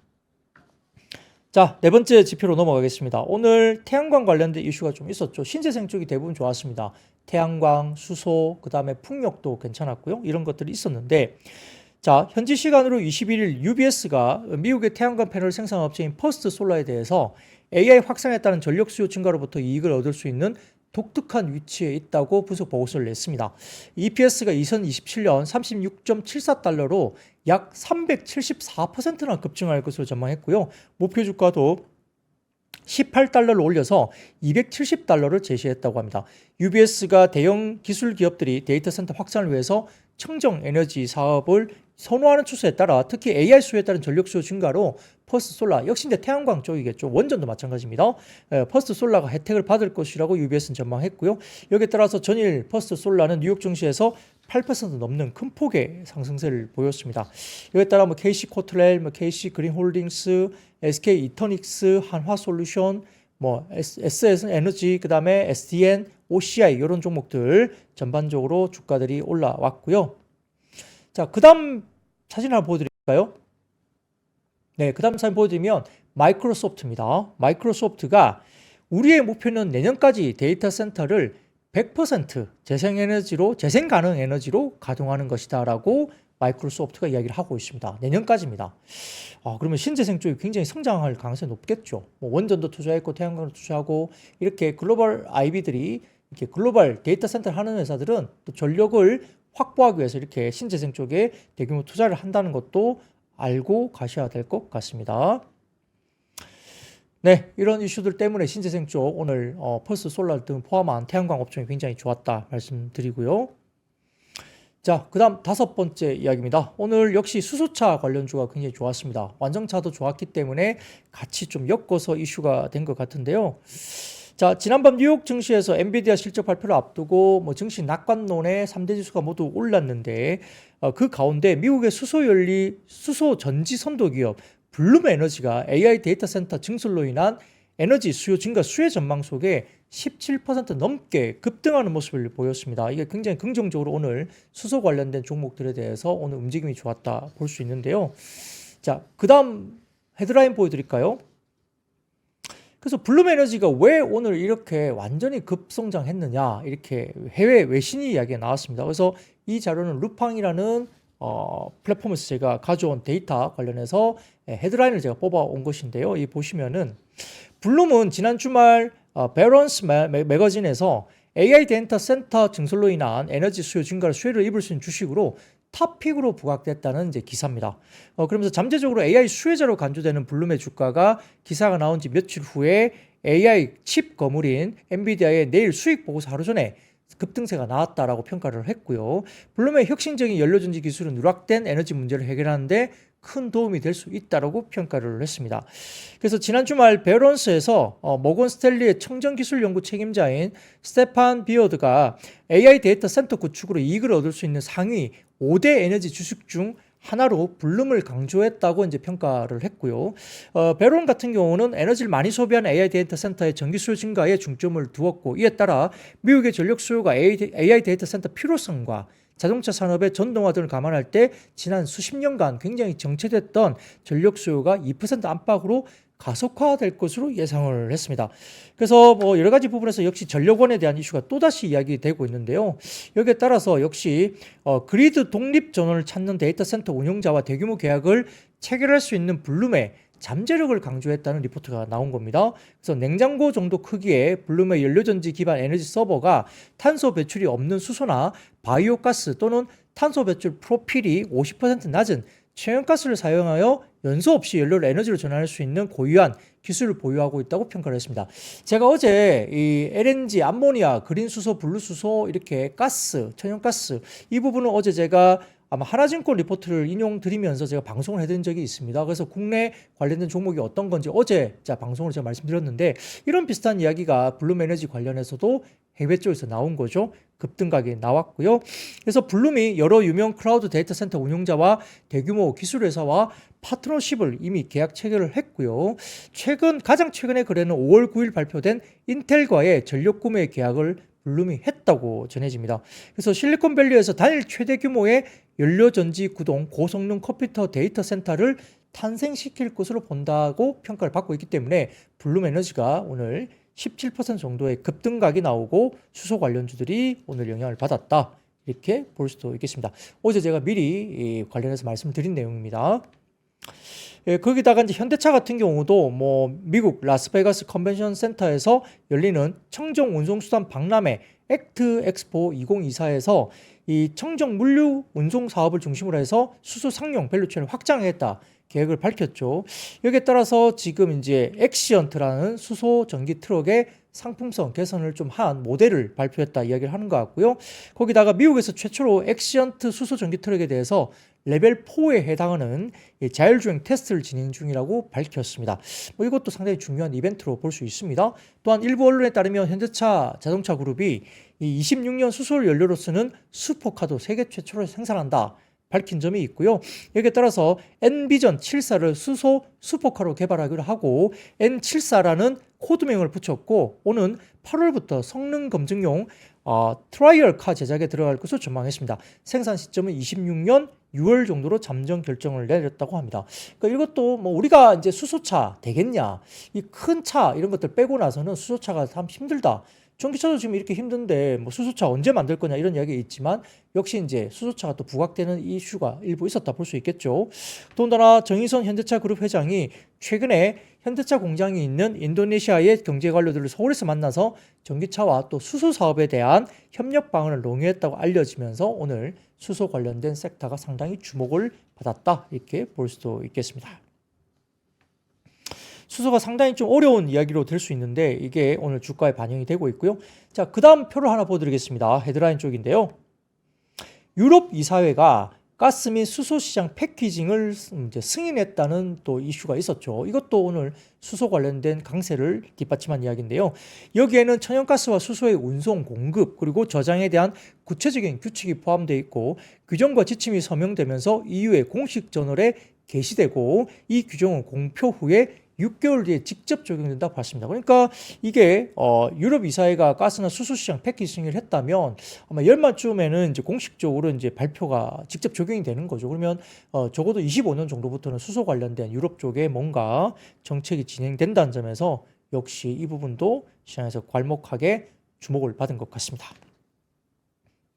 자, 네 번째 지표로 넘어가겠습니다. 오늘 태양광 관련된 이슈가 좀 있었죠. 신재생 쪽이 대부분 좋았습니다. 태양광, 수소, 그 다음에 풍력도 괜찮았고요. 이런 것들이 있었는데, 자, 현지 시간으로 21일 UBS가 미국의 태양광 패널 생산 업체인 퍼스트 솔라에 대해서 AI 확산에 따른 전력 수요 증가로부터 이익을 얻을 수 있는 독특한 위치에 있다고 분석 보고서를 냈습니다. EPS가 2027년 36.74달러로 약 374%나 급증할 것으로 전망했고요. 목표 주가도 18달러를 올려서 270달러를 제시했다고 합니다. UBS가 대형 기술 기업들이 데이터 센터 확산을 위해서 청정 에너지 사업을 선호하는 추세에 따라 특히 AI 수요에 따른 전력 수요 증가로 퍼스트 솔라, 역시 이제 태양광 쪽이겠죠. 원전도 마찬가지입니다. 퍼스트 솔라가 혜택을 받을 것이라고 UBS는 전망했고요. 여기에 따라서 전일 퍼스트 솔라는 뉴욕 증시에서 8% 넘는 큰 폭의 상승세를 보였습니다. 여기에 따라 뭐 KC 코트렐, KC 그린홀딩스, SK 이터닉스, 한화솔루션, 뭐 SS 에너지, 그 다음에 SDN, OCI 이런 종목들 전반적으로 주가들이 올라왔고요. 자, 그 다음 사진 하나 보여드릴까요? 네, 그 다음 사진 보여드리면 마이크로소프트입니다. 마이크로소프트가 우리의 목표는 내년까지 데이터 센터를 100% 재생 가능 에너지로 가동하는 것이다 라고 마이크로소프트가 이야기를 하고 있습니다. 내년까지입니다. 그러면 신재생 쪽이 굉장히 성장할 가능성이 높겠죠. 뭐 원전도 투자했고 태양광도 투자하고 이렇게 글로벌 IB들이 이렇게 글로벌 데이터 센터를 하는 회사들은 또 전력을 확보하기 위해서 이렇게 신재생 쪽에 대규모 투자를 한다는 것도 알고 가셔야 될 것 같습니다. 네, 이런 이슈들 때문에 신재생 쪽 오늘 퍼스트 솔라 등 포함한 태양광 업종이 굉장히 좋았다 말씀드리고요. 자, 그 다음 다섯 번째 이야기입니다. 오늘 역시 수소차 관련주가 굉장히 좋았습니다. 완성차도 좋았기 때문에 같이 좀 엮어서 이슈가 된 것 같은데요. 자, 지난밤 뉴욕 증시에서 엔비디아 실적 발표를 앞두고 뭐 증시 낙관론에 3대 지수가 모두 올랐는데 그 가운데 미국의 수소 전지 선도 기업 블룸 에너지가 AI 데이터 센터 증설로 인한 에너지 수요 증가 수혜 전망 속에 17% 넘게 급등하는 모습을 보였습니다. 이게 굉장히 긍정적으로 오늘 수소 관련된 종목들에 대해서 오늘 움직임이 좋았다 볼 수 있는데요. 자, 그 다음 헤드라인 보여드릴까요? 그래서 블룸 에너지가 왜 오늘 이렇게 완전히 급성장했느냐, 이렇게 해외 외신이 이야기가 나왔습니다. 그래서 이 자료는 루팡이라는 플랫폼에서 제가 가져온 데이터 관련해서 헤드라인을 제가 뽑아온 것인데요. 이 보시면은 블룸은 지난 주말 베런스 매거진에서 AI 데이터 센터 증설로 인한 에너지 수요 증가를 수혜를 입을 수 있는 주식으로 탑픽으로 부각됐다는 이제 기사입니다. 그러면서 잠재적으로 AI 수혜자로 간주되는 블룸의 주가가 기사가 나온 지 며칠 후에 AI 칩 거물인 엔비디아의 내일 수익 보고서 하루 전에 급등세가 나왔다라고 평가를 했고요. 블룸의 혁신적인 연료전지 기술은 누락된 에너지 문제를 해결하는데 큰 도움이 될 수 있다라고 평가를 했습니다. 그래서 지난 주말 베런스에서 모건 스탠리의 청정기술 연구 책임자인 스테판 비어드가 AI 데이터 센터 구축으로 이익을 얻을 수 있는 상위 5대 에너지 주식 중 하나로 블룸을 강조했다고 이제 평가를 했고요. 베론 같은 경우는 에너지를 많이 소비하는 AI 데이터 센터의 전기 수요 증가에 중점을 두었고, 이에 따라 미국의 전력 수요가 AI 데이터 센터 필요성과 자동차 산업의 전동화 등을 감안할 때 지난 수십 년간 굉장히 정체됐던 전력 수요가 2% 안팎으로 가속화될 것으로 예상을 했습니다. 그래서 뭐 여러 가지 부분에서 역시 전력원에 대한 이슈가 또다시 이야기되고 있는데요. 여기에 따라서 역시 그리드 독립 전원을 찾는 데이터 센터 운영자와 대규모 계약을 체결할 수 있는 블룸의 잠재력을 강조했다는 리포트가 나온 겁니다. 그래서 냉장고 정도 크기의 블룸의 연료전지 기반 에너지 서버가 탄소 배출이 없는 수소나 바이오가스 또는 탄소 배출 프로필이 50% 낮은 천연가스를 사용하여 연소 없이 연료를 에너지로 전환할 수 있는 고유한 기술을 보유하고 있다고 평가를 했습니다. 제가 어제 이 LNG, 암모니아, 그린 수소, 블루 수소 이렇게 가스, 천연가스 이 부분은 어제 제가 아마 하나증권 리포트를 인용드리면서 제가 방송을 해드린 적이 있습니다. 그래서 국내 관련된 종목이 어떤 건지 어제 방송으로 제가 말씀드렸는데, 이런 비슷한 이야기가 블룸 에너지 관련해서도 해외 쪽에서 나온 거죠. 급등각이 나왔고요. 그래서 블룸이 여러 유명 클라우드 데이터 센터 운용자와 대규모 기술 회사와 파트너십을 이미 계약 체결을 했고요. 가장 최근의 거래는 5월 9일 발표된 인텔과의 전력 구매 계약을 블룸이 했다고 전해집니다. 그래서 실리콘밸리에서 단일 최대 규모의 연료전지 구동 고성능 컴퓨터 데이터 센터를 탄생시킬 것으로 본다고 평가를 받고 있기 때문에 블룸 에너지가 오늘 17% 정도의 급등각이 나오고 수소 관련주들이 오늘 영향을 받았다, 이렇게 볼 수도 있겠습니다. 어제 제가 미리 관련해서 말씀을 드린 내용입니다. 거기다가 이제 현대차 같은 경우도 뭐 미국 라스베가스 컨벤션 센터에서 열리는 청정 운송수단 박람회 액트 엑스포 2024에서 이 청정 물류 운송 사업을 중심으로 해서 수소 상용 밸류체인을 확장하겠다 계획을 밝혔죠. 여기에 따라서 지금 이제 엑시언트라는 수소 전기 트럭의 상품성 개선을 좀 한 모델을 발표했다 이야기를 하는 것 같고요. 거기다가 미국에서 최초로 엑시언트 수소 전기 트럭에 대해서 레벨 4에 해당하는 자율주행 테스트를 진행 중이라고 밝혔습니다. 뭐 이것도 상당히 중요한 이벤트로 볼 수 있습니다. 또한 일부 언론에 따르면 현대차 자동차 그룹이 이 26년 수소 연료로 쓰는 슈퍼카도 세계 최초로 생산한다 밝힌 점이 있고요. 여기에 따라서 N비전 74를 수소 슈퍼카로 개발하기로 하고 N74라는 코드명을 붙였고 오는 8월부터 성능 검증용 트라이얼 카 제작에 들어갈 것으로 전망했습니다. 생산 시점은 26년 6월 정도로 잠정 결정을 내렸다고 합니다. 그러니까 이것도 뭐 우리가 이제 수소차 되겠냐, 이 큰 차 이런 것들 빼고 나서는 수소차가 참 힘들다. 전기차도 지금 이렇게 힘든데 뭐 수소차 언제 만들 거냐 이런 이야기가 있지만 역시 이제 수소차가 또 부각되는 이슈가 일부 있었다 볼 수 있겠죠. 더군다나 정의선 현대차 그룹 회장이 최근에 현대차 공장이 있는 인도네시아의 경제 관료들을 서울에서 만나서 전기차와 또 수소 사업에 대한 협력 방안을 논의했다고 알려지면서 오늘 수소 관련된 섹터가 상당히 주목을 받았다, 이렇게 볼 수도 있겠습니다. 수소가 상당히 좀 어려운 이야기로 될 수 있는데 이게 오늘 주가에 반영이 되고 있고요. 자, 그 다음 표를 하나 보여드리겠습니다. 헤드라인 쪽인데요. 유럽 이사회가 가스 및 수소 시장 패키징을 이제 승인했다는 또 이슈가 있었죠. 이것도 오늘 수소 관련된 강세를 뒷받침한 이야기인데요. 여기에는 천연가스와 수소의 운송, 공급, 그리고 저장에 대한 구체적인 규칙이 포함되어 있고 규정과 지침이 서명되면서 EU의 공식 저널에 게시되고 이 규정은 공표 후에 6개월 뒤에 직접 적용된다고 봤습니다. 그러니까 이게 유럽 이사회가 가스나 수소 시장 패키징을 했다면 아마 연말쯤에는 이제 공식적으로 이제 발표가 직접 적용이 되는 거죠. 그러면 적어도 25년 정도부터는 수소 관련된 유럽 쪽에 뭔가 정책이 진행된다는 점에서 역시 이 부분도 시장에서 괄목하게 주목을 받은 것 같습니다.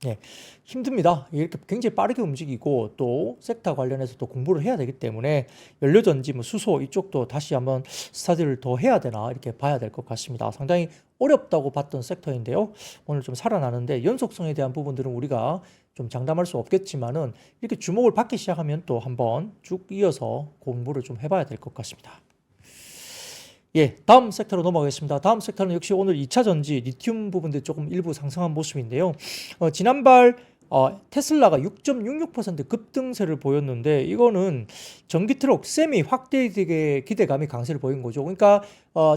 네, 힘듭니다. 이렇게 굉장히 빠르게 움직이고 또 섹터 관련해서 또 공부를 해야 되기 때문에 연료전지, 뭐 수소 이쪽도 다시 한번 스타디를 더 해야 되나 이렇게 봐야 될 것 같습니다. 상당히 어렵다고 봤던 섹터인데요. 오늘 좀 살아나는데 연속성에 대한 부분들은 우리가 좀 장담할 수 없겠지만은 이렇게 주목을 받기 시작하면 또 한번 쭉 이어서 공부를 좀 해봐야 될 것 같습니다. 예, 다음 섹터로 넘어가겠습니다. 다음 섹터는 역시 오늘 2차 전지, 리튬 부분들 조금 일부 상승한 모습인데요. 지난달 테슬라가 6.66% 급등세를 보였는데 이거는 전기트럭 세미 확대 기대감이 강세를 보인 거죠. 그러니까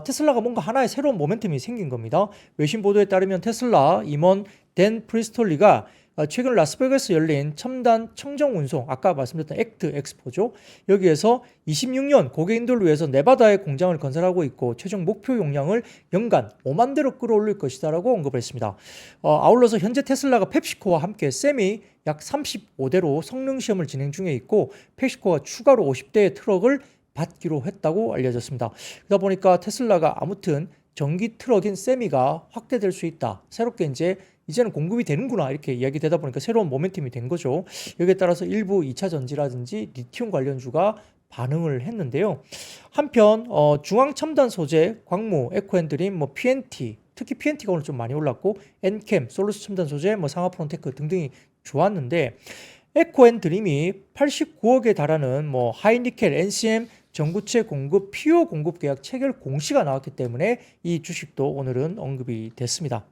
테슬라가 뭔가 하나의 새로운 모멘텀이 생긴 겁니다. 외신 보도에 따르면 테슬라 임원 댄 프리스톨리가 최근 라스베가스에 열린 첨단 청정 운송, 아까 말씀드렸던 액트 엑스포죠. 여기에서 26년 고객 인도를 위해서 네바다에 공장을 건설하고 있고 최종 목표 용량을 연간 5만 대로 끌어올릴 것이다라고 언급을 했습니다. 아울러서 현재 테슬라가 펩시코와 함께 세미 약 35대로 성능 시험을 진행 중에 있고 펩시코가 추가로 50대의 트럭을 받기로 했다고 알려졌습니다. 그러다 보니까 테슬라가 아무튼 전기 트럭인 세미가 확대될 수 있다. 새롭게 이제는 공급이 되는구나 이렇게 이야기되다 보니까 새로운 모멘텀이 된 거죠. 여기에 따라서 일부 2차 전지라든지 리튬 관련주가 반응을 했는데요. 한편 중앙 첨단 소재, 광무, 에코앤드림, PNT, 특히 PNT가 오늘 좀 많이 올랐고 엔캠, 솔루스 첨단 소재, 상하프론테크 등등이 좋았는데 에코앤드림이 89억에 달하는 하이니켈, NCM 전구체 공급, PO 공급 계약 체결 공시가 나왔기 때문에 이 주식도 오늘은 언급이 됐습니다.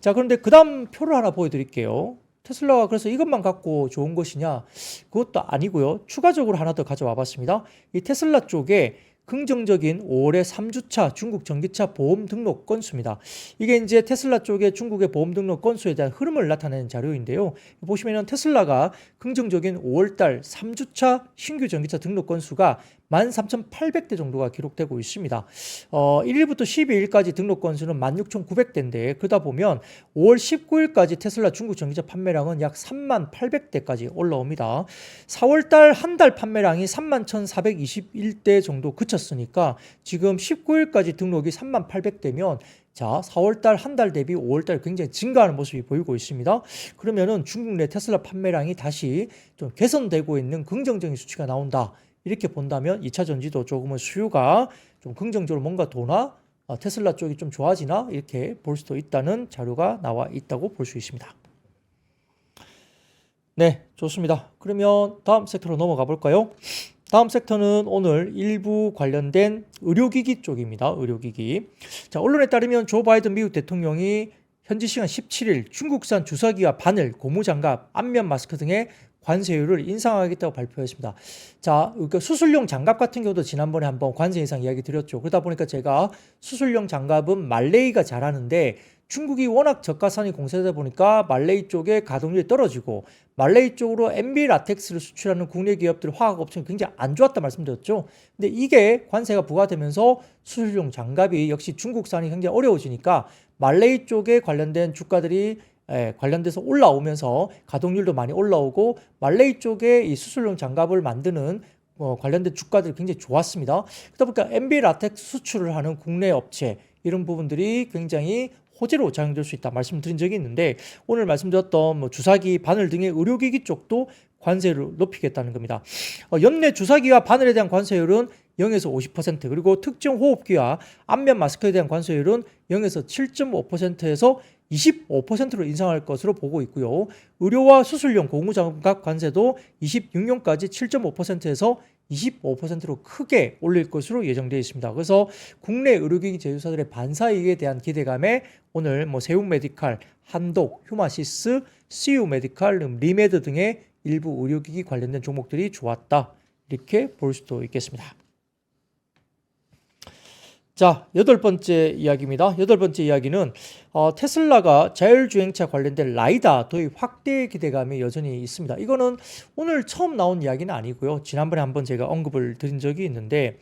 자, 그런데 그 다음 표를 하나 보여드릴게요. 테슬라가 그래서 이것만 갖고 좋은 것이냐? 그것도 아니고요. 추가적으로 하나 더 가져와 봤습니다. 이 테슬라 쪽에 긍정적인 5월의 3주차 중국 전기차 보험 등록 건수입니다. 이게 이제 테슬라 쪽의 중국의 보험 등록 건수에 대한 흐름을 나타내는 자료인데요. 보시면은 테슬라가 긍정적인 5월달 3주차 신규 전기차 등록 건수가 13,800대 정도가 기록되고 있습니다. 1일부터 12일까지 등록 건수는 16,900대인데 그러다 보면 5월 19일까지 테슬라 중국 전기차 판매량은 약 38,800대까지 올라옵니다. 4월달 한 달 판매량이 31,421대 정도 그쳤으니까 지금 19일까지 등록이 38,800대면 자, 4월달 한 달 대비 5월달 굉장히 증가하는 모습이 보이고 있습니다. 그러면은 중국 내 테슬라 판매량이 다시 좀 개선되고 있는 긍정적인 수치가 나온다. 이렇게 본다면 2차 전지도 조금은 수요가 좀 긍정적으로 뭔가 도나 테슬라 쪽이 좀 좋아지나 이렇게 볼 수도 있다는 자료가 나와 있다고 볼 수 있습니다. 네, 좋습니다. 그러면 다음 섹터로 넘어가 볼까요? 다음 섹터는 오늘 일부 관련된 의료기기 쪽입니다. 의료기기. 자, 언론에 따르면 조 바이든 미국 대통령이 현지 시간 17일 중국산 주사기와 바늘, 고무장갑, 안면 마스크 등의 관세율을 인상하겠다고 발표했습니다. 자, 그러니까 수술용 장갑 같은 경우도 지난번에 한번 관세 인상 이야기 드렸죠. 그러다 보니까 제가 수술용 장갑은 말레이가 잘하는데 중국이 워낙 저가산이 공세되다 보니까 말레이 쪽에 가동률이 떨어지고 말레이 쪽으로 MB 라텍스를 수출하는 국내 기업들 화학업체는 굉장히 안 좋았다 말씀드렸죠. 근데 이게 관세가 부과되면서 수술용 장갑이 역시 중국산이 굉장히 어려워지니까 말레이 쪽에 관련된 주가들이 관련돼서 올라오면서 가동률도 많이 올라오고 말레이 쪽에 이 수술용 장갑을 만드는 관련된 주가들이 굉장히 좋았습니다. 그러다 보니까 MB 라텍스 수출을 하는 국내 업체 이런 부분들이 굉장히 호재로 작용될 수 있다 말씀드린 적이 있는데 오늘 말씀드렸던 주사기, 바늘 등의 의료기기 쪽도 관세를 높이겠다는 겁니다. 연내 주사기와 바늘에 대한 관세율은 0에서 50% 그리고 특정 호흡기와 안면 마스크에 대한 관세율은 0에서 7.5%에서 25%로 인상할 것으로 보고 있고요. 의료와 수술용 고무장갑 관세도 26년까지 7.5%에서 25%로 크게 올릴 것으로 예정되어 있습니다. 그래서 국내 의료기기 제조사들의 반사이익에 대한 기대감에 오늘 세움 메디칼, 한독, 휴마시스, CU 메디칼, 리메드 등의 일부 의료기기 관련된 종목들이 좋았다. 이렇게 볼 수도 있겠습니다. 자, 여덟 번째 이야기입니다. 여덟 번째 이야기는 테슬라가 자율주행차 관련된 라이다 도입 확대 기대감이 여전히 있습니다. 이거는 오늘 처음 나온 이야기는 아니고요. 지난번에 한번 제가 언급을 드린 적이 있는데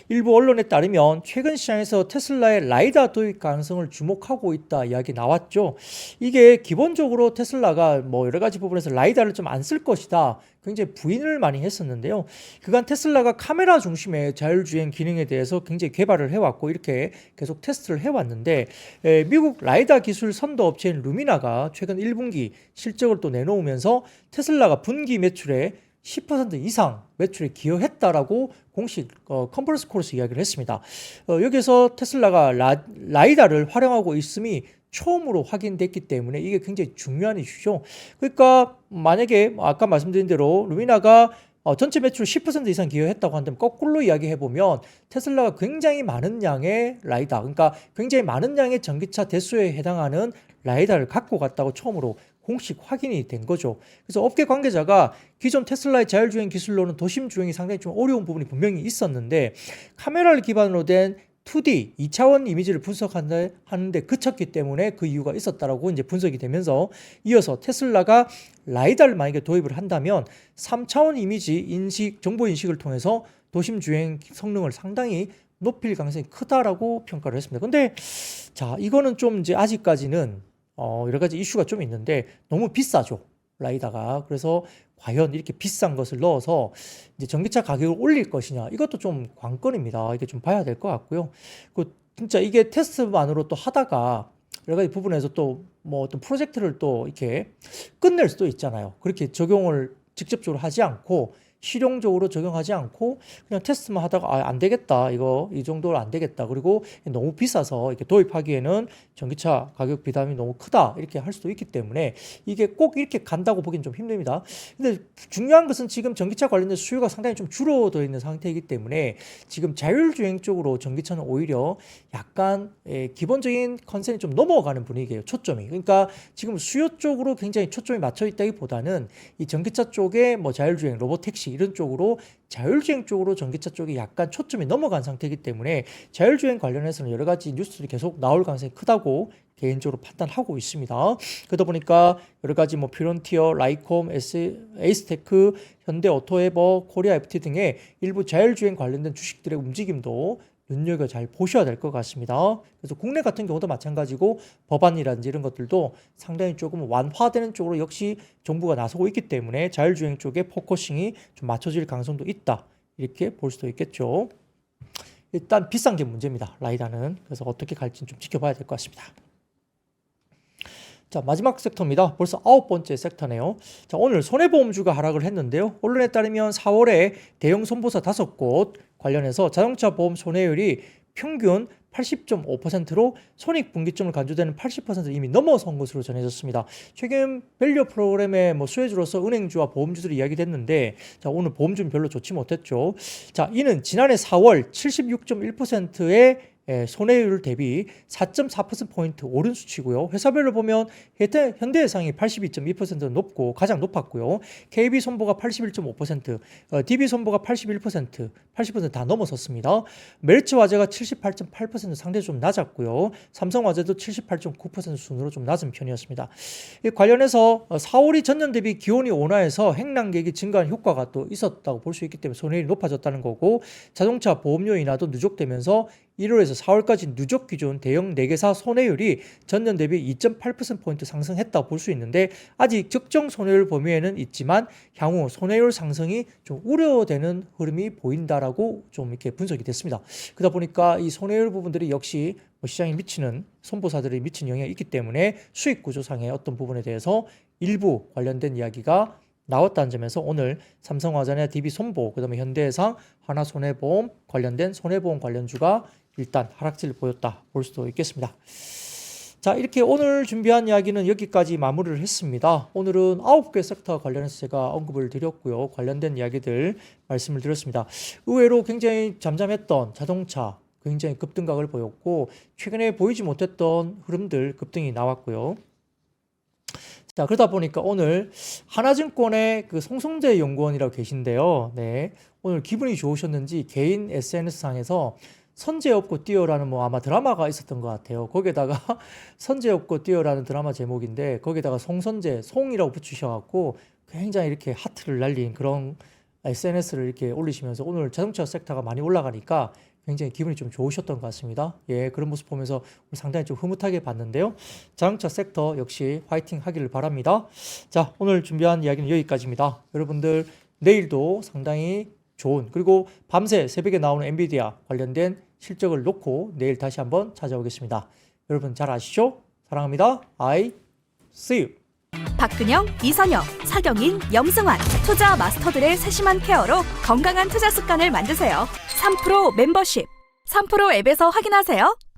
일부 언론에 따르면 최근 시장에서 테슬라의 라이다 도입 가능성을 주목하고 있다 이야기 나왔죠. 이게 기본적으로 테슬라가 여러 가지 부분에서 라이다를 좀 안 쓸 것이다. 굉장히 부인을 많이 했었는데요. 그간 테슬라가 카메라 중심의 자율주행 기능에 대해서 굉장히 개발을 해왔고 이렇게 계속 테스트를 해왔는데 미국 라이다 기술 선도 업체인 루미나가 최근 1분기 실적을 또 내놓으면서 테슬라가 분기 매출의 10% 이상 매출에 기여했다라고 공식 컨퍼런스 콜에서 이야기를 했습니다. 여기서 테슬라가 라이다를 활용하고 있음이 처음으로 확인됐기 때문에 이게 굉장히 중요한 이슈죠. 그러니까 만약에 아까 말씀드린 대로 루미나가 전체 매출 10% 이상 기여했다고 한다면 거꾸로 이야기해보면 테슬라가 굉장히 많은 양의 라이다, 그러니까 굉장히 많은 양의 전기차 대수에 해당하는 라이다를 갖고 갔다고 처음으로 공식 확인이 된 거죠. 그래서 업계 관계자가 기존 테슬라의 자율주행 기술로는 도심 주행이 상당히 좀 어려운 부분이 분명히 있었는데 카메라를 기반으로 된 2D, 2차원 이미지를 분석하는데 그쳤기 때문에 그 이유가 있었다라고 이제 분석이 되면서 이어서 테슬라가 라이다를 만약에 도입을 한다면 3차원 이미지 인식, 정보 인식을 통해서 도심 주행 성능을 상당히 높일 가능성이 크다라고 평가를 했습니다. 근데 자, 이거는 좀 이제 아직까지는 여러 가지 이슈가 좀 있는데 너무 비싸죠. 라이다가. 그래서 과연 이렇게 비싼 것을 넣어서 이제 전기차 가격을 올릴 것이냐. 이것도 좀 관건입니다. 이게 좀 봐야 될 것 같고요. 그 진짜 이게 테스트만으로 또 하다가 여러 가지 부분에서 또 뭐 어떤 프로젝트를 또 이렇게 끝낼 수도 있잖아요. 그렇게 적용을 직접적으로 하지 않고 실용적으로 적용하지 않고 그냥 테스트만 하다가 안 되겠다. 이거 이 정도로 안 되겠다. 그리고 너무 비싸서 이렇게 도입하기에는 전기차 가격 부담이 너무 크다. 이렇게 할 수도 있기 때문에 이게 꼭 이렇게 간다고 보기는 좀 힘듭니다. 근데 중요한 것은 지금 전기차 관련된 수요가 상당히 좀 줄어들어 있는 상태이기 때문에 지금 자율주행 쪽으로 전기차는 오히려 약간 기본적인 컨셉이 좀 넘어가는 분위기예요. 초점이. 그러니까 지금 수요 쪽으로 굉장히 초점이 맞춰 있다기보다는 이 전기차 쪽에 뭐 자율주행, 로보택시 이런 쪽으로 자율주행 쪽으로 전기차 쪽이 약간 초점이 넘어간 상태이기 때문에 자율주행 관련해서는 여러 가지 뉴스들이 계속 나올 가능성이 크다고 개인적으로 판단하고 있습니다. 그러다 보니까 여러 가지 뭐 퓨런티어, 라이콤, 에이스테크, 현대오토에버, 코리아 FT 등의 일부 자율주행 관련된 주식들의 움직임도 눈여겨 잘 보셔야 될 것 같습니다. 그래서 국내 같은 경우도 마찬가지고 법안이라든지 이런 것들도 상당히 조금 완화되는 쪽으로 역시 정부가 나서고 있기 때문에 자율주행 쪽에 포커싱이 좀 맞춰질 가능성도 있다. 이렇게 볼 수도 있겠죠. 일단 비싼 게 문제입니다. 라이다는. 그래서 어떻게 갈지 좀 지켜봐야 될 것 같습니다. 자, 마지막 섹터입니다. 벌써 9번째 섹터네요. 자, 오늘 손해보험주가 하락을 했는데요. 언론에 따르면 4월에 대형 손보사 5곳 관련해서 자동차 보험 손해율이 평균 80.5%로 손익분기점을 간주되는 80%를 이미 넘어선 것으로 전해졌습니다. 최근 밸류 프로그램의 수혜주로서 은행주와 보험주들이 이야기됐는데, 자, 오늘 보험주는 별로 좋지 못했죠. 자, 이는 지난해 4월 76.1%의 손해율 대비 4.4%포인트 오른 수치고요. 회사별로 보면 현대해상이 82.2% 높고 가장 높았고요. KB손보가 81.5%, DB손보가 81%, 80% 다 넘어섰습니다. 멜츠화재가 78.8% 상당히 좀 낮았고요. 삼성화재도 78.9% 순으로 좀 낮은 편이었습니다. 이 관련해서 4월이 전년 대비 기온이 온화해서 행랑객이 증가한 효과가 또 있었다고 볼 수 있기 때문에 손해율이 높아졌다는 거고, 자동차 보험료 인하도 누적되면서 1월에서 4월까지 누적 기준 대형 4개사 손해율이 전년 대비 2.8%포인트 상승했다고 볼 수 있는데, 아직 적정 손해율 범위에는 있지만 향후 손해율 상승이 좀 우려되는 흐름이 보인다라고 좀 이렇게 분석이 됐습니다. 그러다 보니까 이 손해율 부분들이 역시 시장에 미치는, 손보사들이 미치는 영향이 있기 때문에 수익 구조상의 어떤 부분에 대해서 일부 관련된 이야기가 나왔다는 점에서 오늘 삼성화재나 DB손보, 그다음에 현대해상, 하나손해보험 관련된 손해보험 관련주가 일단 하락세를 보였다 볼 수도 있겠습니다. 자, 이렇게 오늘 준비한 이야기는 여기까지 마무리를 했습니다. 오늘은 9개 섹터 관련해서 제가 언급을 드렸고요. 관련된 이야기들 말씀을 드렸습니다. 의외로 굉장히 잠잠했던 자동차 굉장히 급등각을 보였고, 최근에 보이지 못했던 흐름들 급등이 나왔고요. 자, 그러다 보니까 오늘 하나증권의 그 송성재 연구원이라고 계신데요. 네, 오늘 기분이 좋으셨는지 개인 SNS상에서 선제 업고 뛰어라는 아마 드라마가 있었던 것 같아요. 거기에다가 선제 업고 뛰어라는 드라마 제목인데 거기에다가 송선재, 송이라고 붙이셔갖고 굉장히 이렇게 하트를 날린 그런 SNS를 이렇게 올리시면서 오늘 자동차 섹터가 많이 올라가니까 굉장히 기분이 좀 좋으셨던 것 같습니다. 예, 그런 모습 보면서 상당히 좀 흐뭇하게 봤는데요. 자동차 섹터 역시 화이팅 하기를 바랍니다. 자, 오늘 준비한 이야기는 여기까지입니다. 여러분들 내일도 상당히 좋은, 그리고 밤새 새벽에 나오는 엔비디아 관련된 실적을 놓고 내일 다시 한번 찾아오겠습니다. 여러분 잘 아시죠? 사랑합니다. I see you. 박근영, 이선영, 사경인, 염승환 투자 마스터들의 세심한 케어로 건강한 투자 습관을 만드세요. 3프로 멤버십 3프로 앱에서 확인하세요.